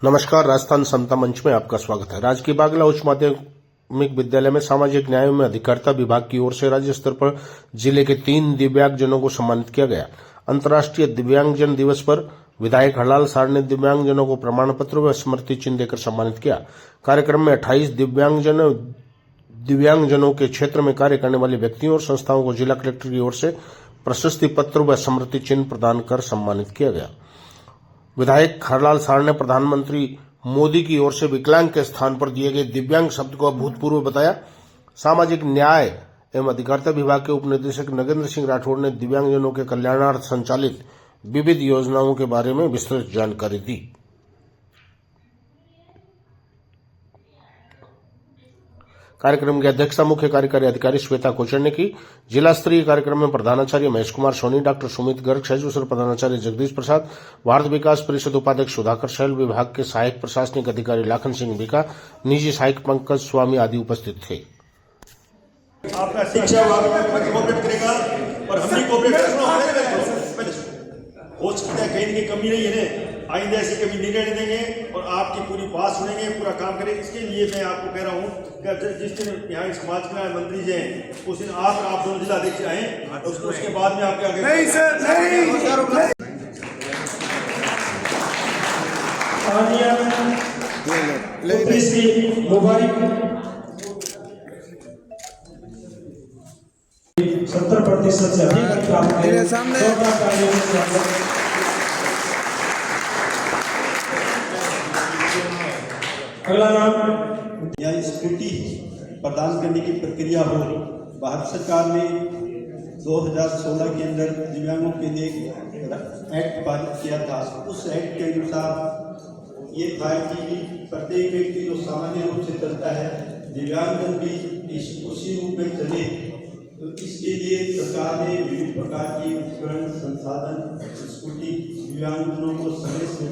नमस्कार, राजस्थान समता मंच में आपका स्वागत है। राजकीय बागला उच्च माध्यमिक विद्यालय में सामाजिक न्याय एवं अधिकारिता विभाग की ओर से राज्य स्तर पर जिले के 3 दिव्यांगजनों को सम्मानित किया गया। अंतर्राष्ट्रीय दिव्यांगजन दिवस पर विधायक हरलाल साड़ ने दिव्यांगजनों को प्रमाण पत्र व स्मृति चिन्ह देकर सम्मानित किया। कार्यक्रम में 28 दिव्यांगजनों के क्षेत्र में कार्य करने वाले व्यक्तियों और संस्थाओं को जिला कलेक्टर की ओर से प्रशस्ति पत्र व स्मृति चिन्ह प्रदान कर सम्मानित किया गया। विधायक हरलाल साड़ ने प्रधानमंत्री मोदी की ओर से विकलांग के स्थान पर दिए गए दिव्यांग शब्द को अभूतपूर्व बताया। सामाजिक न्याय एवं अधिकारिता विभाग के उप निदेशक नगेंद्र सिंह राठौड़ ने दिव्यांगजनों के कल्याणार्थ संचालित विविध योजनाओं के बारे में विस्तृत जानकारी दी। कार्यक्रम की अध्यक्षता मुख्य कार्यकारी अधिकारी श्वेता कोचर ने की। जिला स्तरीय कार्यक्रम में प्रधानाचार्य महेश कुमार सोनी, डॉक्टर सुमित गर्ग, सचिव प्रधानाचार्य जगदीश प्रसाद, भारत विकास परिषद उपाध्यक्ष सुधाकर शैल, विभाग के सहायक प्रशासनिक अधिकारी लाखन सिंह बीका, निजी सहायक पंकज स्वामी आदि उपस्थित थे। आपका शिक्षा विभाग कोऑपरेट करेगा और हम भी कोऑपरेट करेंगे। हो सकता है कहीं की कमी नहीं है, आइंदा ऐसी कभी नहीं रहने देंगे और आपकी पूरी बात सुनेंगे, पूरा काम करेंगे। इसके लिए मैं आपको कह रहा हूँ कि जिस दिन यहाँ समाज कल्याण मंत्री जी हैं उस दिन आप दोनों जिलाध्यक्ष आए, उसके बाद में आपके आगे नहीं सर नहीं मुबारक 70% से अधिक मेरे सामने अगला नाम या स्कूटी प्रदान करने की प्रक्रिया हो। भारत सरकार ने 2016 के अंदर दिव्यांगों के लिए एक्ट पारित किया था। उस एक्ट के अनुसार ये था कि प्रत्येक व्यक्ति जो सामान्य रूप से चलता है, दिव्यांगजन भी उसी रूप में चले, तो इसके लिए सरकार ने विभिन्न प्रकार की उपकरण, संसाधन, स्कूटी दिव्यांगजनों को समय से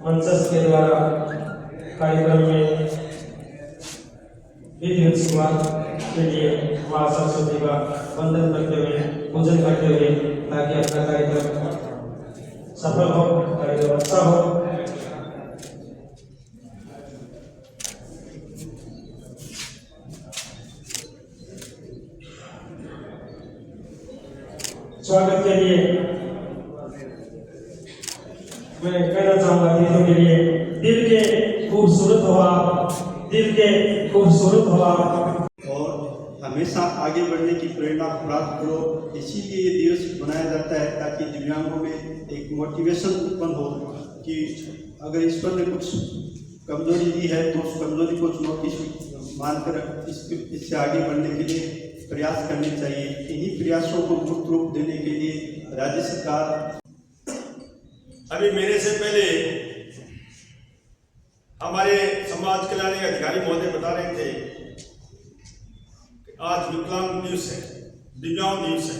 मंचस के द्वारा कार्यक्रम में विधि शुरुआत के लिए मां सरस्वती का वंदन करते हुए, पूजन करते हुए, ताकि अपना कार्यक्रम सफल हो, कार्यक्रम अच्छा हो। स्वागत के लिए मैं कहना चाहूंगा दीदियों के लिए, दिल के खूबसूरत हो आप, दिल के खूबसूरत हो आप और हमेशा आगे बढ़ने की प्रेरणा प्राप्त करो। इसीलिए ये दिवस मनाया जाता है ताकि दिव्यांगों में एक मोटिवेशन उत्पन्न हो कि अगर ईश्वर ने कुछ कमजोरी दी है तो उस कमजोरी को चुनौती मानकर इससे आगे बढ़ने के लिए प्रयास करने चाहिए। इन्हीं प्रयासों को मूर्त रूप देने के लिए राज्य सरकार अभी मेरे से पहले हमारे समाज कल्याण के अधिकारी महोदय बता रहे थे कि आज विकलांग दिवस है, दिव्यांग दिवस है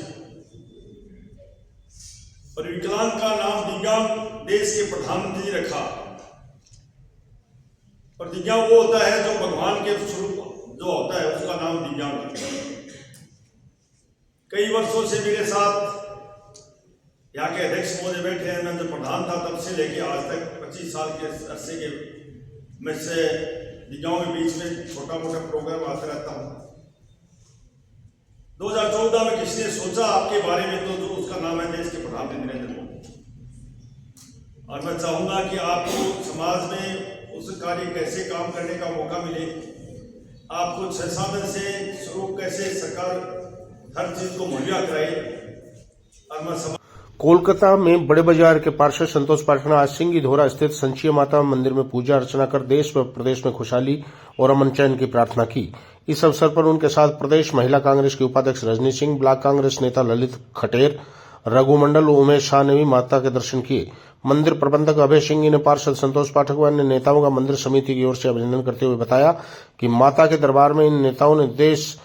और विकलांग का नाम दिव्यांग देश के प्रधानमंत्री जी रखा। और दिव्यांग वो होता है जो भगवान के स्वरूप जो होता है उसका नाम दिव्यांग। कई वर्षों से मेरे साथ यहाँ के अध्यक्ष महोदय बैठे हैं। मैं जब प्रधान था तब से लेके आज तक 25 साल के अरसे के मैं से दिव्यांगों के बीच में छोटा मोटा प्रोग्राम आता रहता हूँ। 2014 में किसी ने सोचा आपके बारे में तो जो उसका नाम है देश के प्रधानमंत्री नरेंद्र मोदी। और मैं चाहूंगा कि आपको समाज में उस कार्य कैसे काम करने का मौका मिले, आपको संसाधन से स्वरूप कैसे सरकार हर चीज को मुहैया कराए। और मैं कोलकाता में बड़े बाजार के पार्षद संतोष पाठक ने आज सिंगी धोरा स्थित संचिया माता मंदिर में पूजा अर्चना कर देश व प्रदेश में खुशहाली और अमन चैन की प्रार्थना की। इस अवसर पर उनके साथ प्रदेश महिला कांग्रेस की उपाध्यक्ष रजनी सिंह, ब्लॉक कांग्रेस नेता ललित खटेर, रघुमंडल उमेश शाह ने भी माता के दर्शन किए। मंदिर प्रबंधक अभय सिंह ने पार्षद संतोष पाठक व अन्य नेताओं का मंदिर समिति की ओर से अभिनंदन करते हुए बताया कि माता के दरबार में इन नेताओं ने देश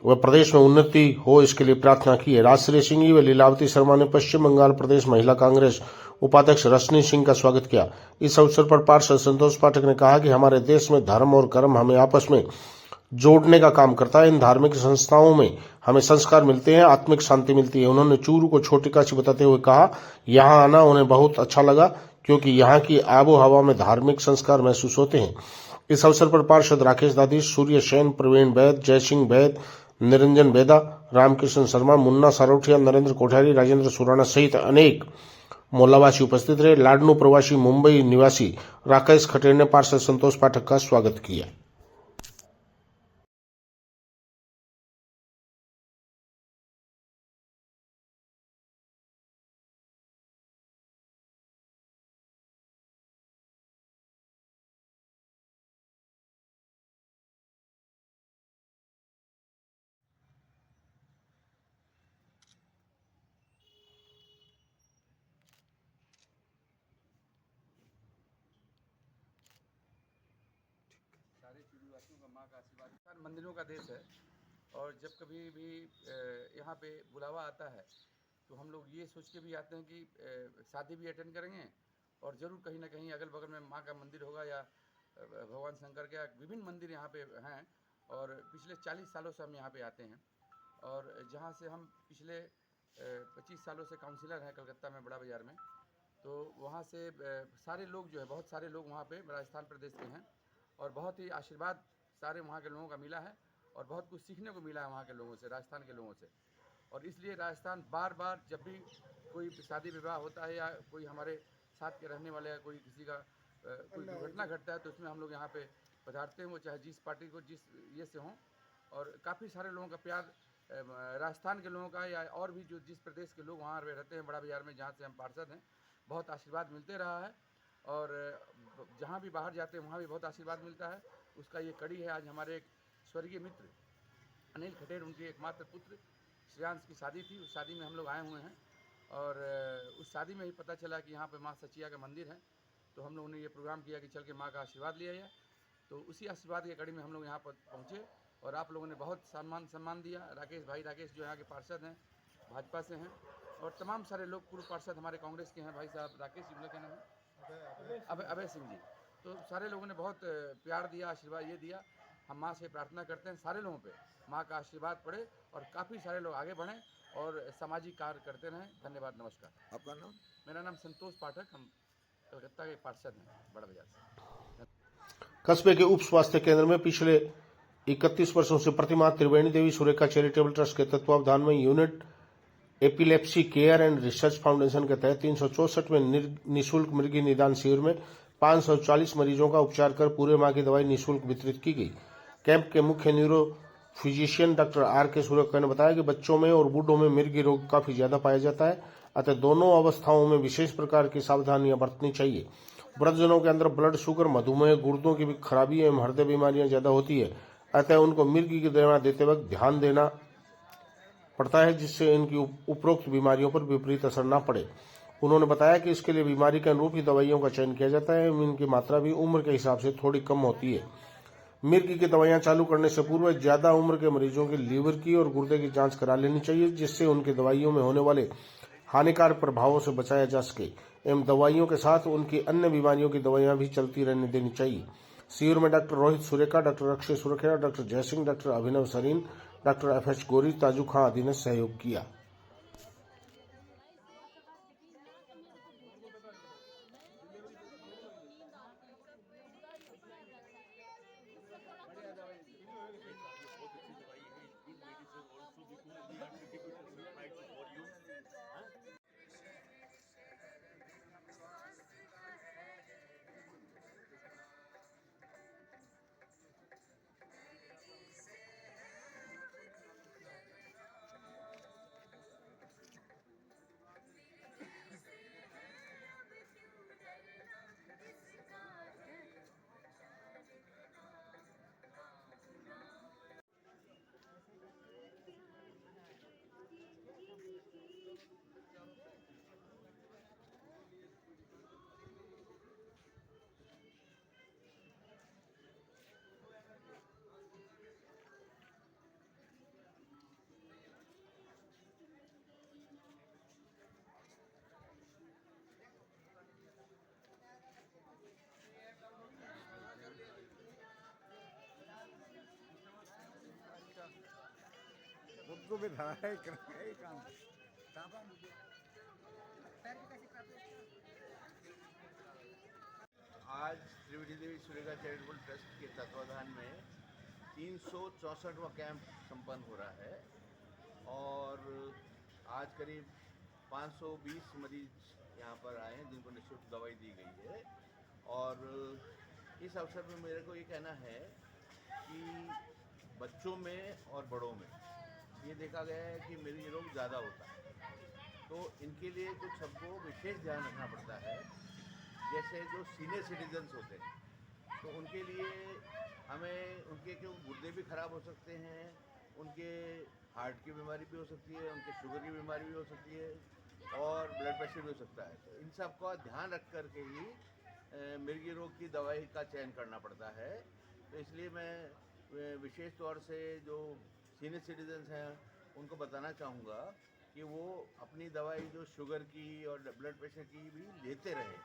व प्रदेश में उन्नति हो इसके लिए प्रार्थना की है। राजश्री सिंह व लीलावती शर्मा ने पश्चिम बंगाल प्रदेश महिला कांग्रेस उपाध्यक्ष रजनी सिंह का स्वागत किया। इस अवसर पर पार्षद संतोष पाठक ने कहा कि हमारे देश में धर्म और कर्म हमें आपस में जोड़ने का काम करता है। इन धार्मिक संस्थाओं में हमें संस्कार मिलते हैं, आत्मिक शांति मिलती है। उन्होंने चूरू को छोटी काशी बताते हुए कहा, यहाँ आना उन्हें बहुत अच्छा लगा क्योंकि यहाँ की आबो हवा में धार्मिक संस्कार महसूस होते हैं। इस अवसर पर पार्षद राकेश दाधीश, सूर्य सेन, प्रवीण वैद, जयसिंह वैद, निरंजन वेदा, रामकृष्ण शर्मा, मुन्ना सारोठिया, नरेंद्र कोठारी, राजेंद्र सुराना सहित अनेक मोहल्लावासी उपस्थित रहे। लाडनू प्रवासी मुंबई निवासी राकेश खटेर ने पार्षद संतोष पाठक का स्वागत किया। सारे चूड़ीवासियों का माँ का आशीर्वाद। मंदिरों का देश है और जब कभी भी यहाँ पे बुलावा आता है तो हम लोग ये सोच के भी आते हैं कि शादी भी अटेंड करेंगे और ज़रूर कहीं ना कहीं अगल बगल में माँ का मंदिर होगा या भगवान शंकर के विभिन्न मंदिर यहाँ पे हैं। और पिछले 40 सालों से हम यहाँ पे आते हैं और जहाँ से हम पिछले 25 सालों से काउंसिलर हैं कलकत्ता में बड़ा बाज़ार में, तो वहाँ से सारे लोग जो है बहुत सारे लोग वहाँ पे राजस्थान प्रदेश के हैं और बहुत ही आशीर्वाद सारे वहाँ के लोगों का मिला है और बहुत कुछ सीखने को मिला है वहाँ के लोगों से, राजस्थान के लोगों से। और इसलिए राजस्थान बार बार जब भी कोई शादी विवाह होता है या कोई हमारे साथ के रहने वाले या कोई किसी का कोई दुर्घटना घटता है तो उसमें हम लोग यहाँ पे पधारते हैं, वो चाहे जिस पार्टी को जिस ये से हों। और काफ़ी सारे लोगों का प्यार राजस्थान के लोगों का या और भी जो जिस प्रदेश के लोग वहाँ रहते हैं बड़ा बाज़ार में जहाँ से हम पार्षद हैं, बहुत आशीर्वाद मिलते रहा है और जहाँ भी बाहर जाते हैं वहाँ भी बहुत आशीर्वाद मिलता है। उसका ये कड़ी है। आज हमारे एक स्वर्गीय मित्र अनिल खटेर, उनके एकमात्र पुत्र श्रेयांश की शादी थी। उस शादी में हम लोग आए हुए हैं और उस शादी में ही पता चला कि यहाँ पे माँ सचिया का मंदिर है, तो हम लोगों ने ये प्रोग्राम किया कि चल के माँ का आशीर्वाद लिया जाए। तो उसी आशीर्वाद की कड़ी में हम लोग यहाँ पर पहुँचे और आप लोगों ने बहुत सम्मान दिया। राकेश जो यहाँ के पार्षद हैं, भाजपा से हैं, और तमाम सारे लोग पूर्व पार्षद हमारे कांग्रेस के हैं। भाई साहब राकेश जी क्या नाम है, अभय सिंह जी, तो सारे लोगों ने बहुत प्यार दिया, आशीर्वाद ये दिया। हम माँ से प्रार्थना करते हैं सारे लोगों पे माँ का आशीर्वाद पड़े और काफ़ी सारे लोग आगे बढ़ें और सामाजिक कार्य करते रहें। धन्यवाद, नमस्कार। आपका नाम? मेरा नाम संतोष पाठक, हम कलकत्ता के पार्षद हैं बड़ा बाजार से। कस्बे के उप स्वास्थ्य केंद्र में पिछले 31 वर्षों से प्रतिमाह त्रिवेणी देवी सुरेखा चैरिटेबल ट्रस्ट के तत्वावधान में unit epilepsy care and research foundation के तहत 364 में निःशुल्क मृगी निदान शिविर में 540 मरीजों का उपचार कर पूरे माह की दवाई निःशुल्क वितरित की गई। कैंप के मुख्य neuro physician doctor R.K. Surekha ने बताया कि बच्चों में और बूढ़ों में मिर्गी रोग काफी ज्यादा पाया जाता है, अतः दोनों अवस्थाओं में विशेष प्रकार की सावधानियां बरतनी चाहिए। वृद्धजनों के अंदर ब्लड शुगर, मधुमेह, गुर्दों की भी खराबी एवं हृदय बीमारियां ज्यादा होती है, अतः उनको मिर्गी की दवा देते वक्त ध्यान देना पड़ता है जिससे इनकी उपरोक्त बीमारियों पर विपरीत असर न पड़े। उन्होंने बताया कि इसके लिए बीमारी के अनुरूप ही दवाइयों का चयन किया जाता है एवं इनकी मात्रा भी उम्र के हिसाब से थोड़ी कम होती है। मिर्गी की दवाइयां चालू करने से पूर्व ज्यादा उम्र के मरीजों की लीवर की और गुर्दे की जांच करा लेनी चाहिए, जिससे उनकी दवाइयों में होने वाले हानिकारक प्रभावों से बचाया जा सके एवं दवाइयों के साथ उनकी अन्य बीमारियों की दवाइयां भी चलती रहने देनी चाहिए। शिविर में doctor Rohit Surekha, doctor Akshay Surekha, doctor Jaisingh, doctor Abhinav Sareen, doctor FH Gori, ताजू खां आदि ने सहयोग किया। खुद भी धरा है यही काम। आज त्रिवेणी देवी सुरेखा चैरिटेबल ट्रस्ट के तत्वाधान में 364वां कैंप संपन्न हो रहा है और आज करीब 520 मरीज यहाँ पर आए हैं जिनको निःशुल्क दवाई दी गई है। और इस अवसर पर मेरे को ये कहना है कि बच्चों में और बड़ों में ये देखा गया है कि मृत्यु रोग ज़्यादा होता है, तो इनके लिए कुछ सबको विशेष ध्यान रखना पड़ता है। जैसे जो सीनियर सिटीजन्स होते हैं तो उनके लिए हमें उनके क्यों गुर्दे भी खराब हो सकते हैं, उनके हार्ट की बीमारी भी हो सकती है, उनके शुगर की बीमारी भी हो सकती है और ब्लड प्रेशर भी हो सकता है। तो इन सब का ध्यान रख कर के ही मृत्यु रोग की दवाई का चयन करना पड़ता है। तो इसलिए मैं विशेष तौर से जो सीनियर सिटीजन्स हैं उनको बताना चाहूँगा कि वो अपनी दवाई जो शुगर की और ब्लड प्रेशर की भी लेते रहें,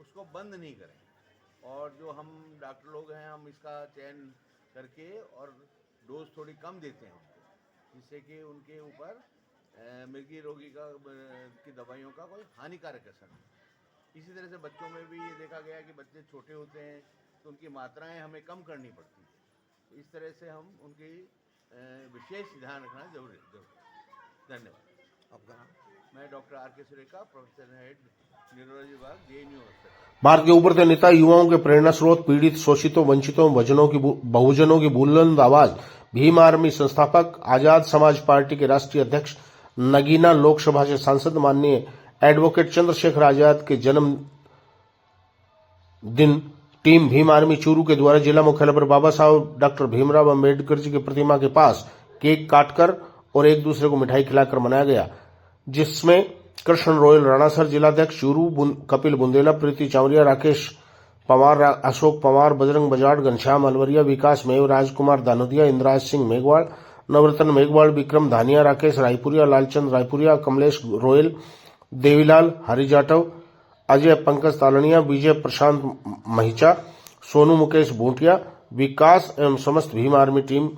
उसको बंद नहीं करें। और जो हम डॉक्टर लोग हैं हम इसका चयन करके और डोज थोड़ी कम देते हैं उनको, जिससे कि उनके ऊपर मृत्यु रोगी की दवाइयों का कोई हानिकारक असर नहीं। इसी तरह से बच्चों में भी ये देखा गया कि बच्चे छोटे होते हैं तो उनकी मात्राएं हमें कम करनी पड़ती है। तो इस तरह से हम उनकी विशेष ध्यान रखना जरूरी है। धन्यवाद। आपका नाम? मैं डॉक्टर आर के सुरेखा, प्रोफेसर हेड न्यूरोलॉजी विभाग, जेएनयू हॉस्पिटल। भारत के उभरते नेता, युवाओं के प्रेरणा स्रोत, पीड़ित, शोषितों, वंचितों, बहुजनों की बुलंद आवाज, भीम आर्मी संस्थापक, आजाद समाज पार्टी के राष्ट्रीय अध्यक्ष, नगीना लोकसभा से सांसद माननीय एडवोकेट चंद्रशेखर आजाद के जन्म दिन टीम भीम आर्मी चूरू के द्वारा जिला मुख्यालय पर बाबा साहब डॉक्टर भीमराव अंबेडकर जी की प्रतिमा के पास केक काटकर और एक दूसरे को मिठाई खिलाकर मनाया गया, जिसमें कृष्ण रोयल राणासर जिलाध्यक्ष चूरू, कपिल बुंदेला, प्रीति चावरिया, राकेश पवार, अशोक पवार, बजरंग बजाट, घनश्याम अलवरिया, विकास मेव, राजकुमार दानोदिया, इंद्राज सिंह मेघवाल, नवरत्न मेघवाल, विक्रम धानिया, राकेश रायपुरिया, लालचंद रायपुरिया, कमलेश रोयल, देवीलाल हरि जाटव, अजय पंकज तालनिया, विजय प्रशांत महिचा, सोनू मुकेश भूटिया, विकास एवं समस्त भीम आर्मी टीम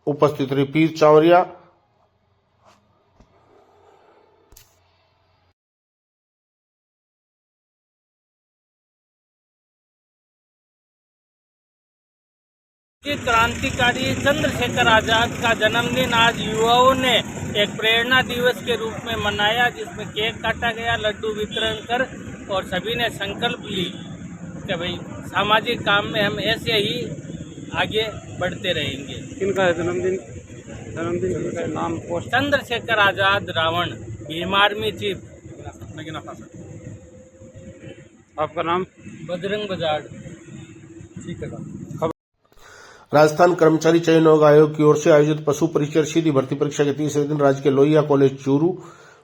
उपस्थित रही। पीर चावरिया, कि क्रांतिकारी चंद्रशेखर आजाद का जन्मदिन आज युवाओं ने एक प्रेरणा दिवस के रूप में मनाया, जिसमें केक काटा गया, लड्डू वितरण कर और सभी ने संकल्प ली कि भाई सामाजिक काम में हम ऐसे ही आगे बढ़ते रहेंगे। किनका जन्मदिन का नाम post? Chandrashekhar Azad Ravan, Bhim army chief. आपका नाम? बजरंग बजाट। ठीक है। राजस्थान कर्मचारी चयन आयोग की ओर से आयोजित पशु परिचर सीधी भर्ती परीक्षा के तीसरे दिन राजकीय लोहिया कॉलेज चूरू,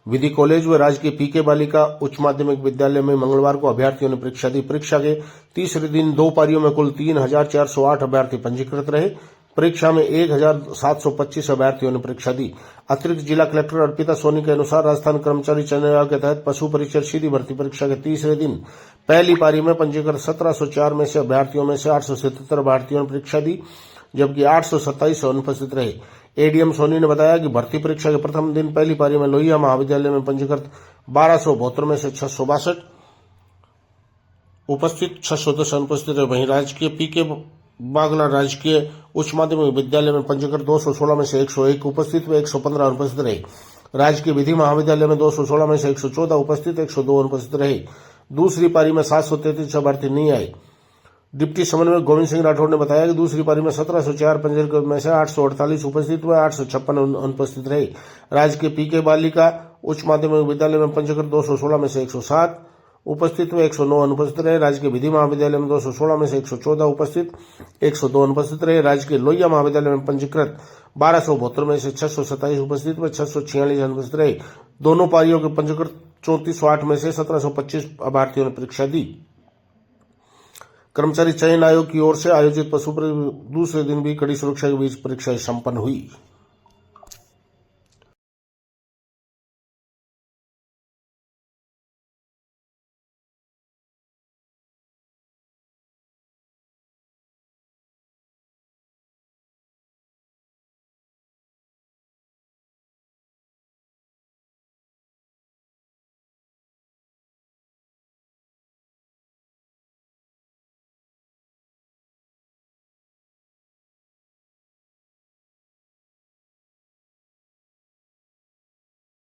विधि कॉलेज व राजकीय पीके बालिका उच्च माध्यमिक विद्यालय में मंगलवार को अभ्यर्थियों ने परीक्षा दी। परीक्षा के तीसरे दिन 2 पारियों में कुल 3,408 अभ्यर्थी पंजीकृत रहे। परीक्षा में 1,725 अभ्यर्थियों ने परीक्षा दी। अतिरिक्त जिला कलेक्टर अर्पिता सोनी के अनुसार राजस्थान कर्मचारी चयन आयोग के तहत पशु परिचर सीधी भर्ती परीक्षा के तीसरे दिन पहली पारी में पंजीकृत 1704 में से अभ्यर्थियों में से 877 अभ्यर्थियों ने परीक्षा दी, जबकि 827 अनुपस्थित रहे। एडीएम सोनी ने बताया कि भर्ती परीक्षा के प्रथम दिन पहली पारी में लोहिया महाविद्यालय में पंजीकृत 1272 में से 662 उपस्थित, 610 अनुपस्थित रहे। वहीं राजकीय पीके बागला राजकीय उच्च माध्यमिक विद्यालय में पंजीकृत 216 में से 101 उपस्थित व 115 अनुपस्थित रहे। राजकीय विधि महाविद्यालय में 216 में से 114 उपस्थित, 102 अनुपस्थित रहे। दूसरी पारी में 733 अभ्यर्थी नहीं आए। डिप्टी समन्वयक गोविंद सिंह राठौड़ ने बताया कि दूसरी पारी में 1704 पंजीकृत में से 848 उपस्थित व 856 अनुपस्थित रहे। राजकीय पीके बालिका उच्च माध्यमिक विद्यालय में पंजीकृत 216 में से 107 उपस्थित व 109 अनुपस्थित रहे। राजकीय विधि महाविद्यालय में 216 में से 114 उपस्थित, 102 अनुपस्थित रहे। राजकीय लोहिया महाविद्यालय में पंजीकृत 1272 में से 627 उपस्थित व 646 अनुपस्थित रहे। दोनों पारियों के पंजीकृत 3408 में से 1725 अभ्यर्थियों ने परीक्षा दी। कर्मचारी चयन आयोग की ओर से आयोजित पशु दूसरे दिन भी कड़ी सुरक्षा के बीच परीक्षा संपन्न हुई।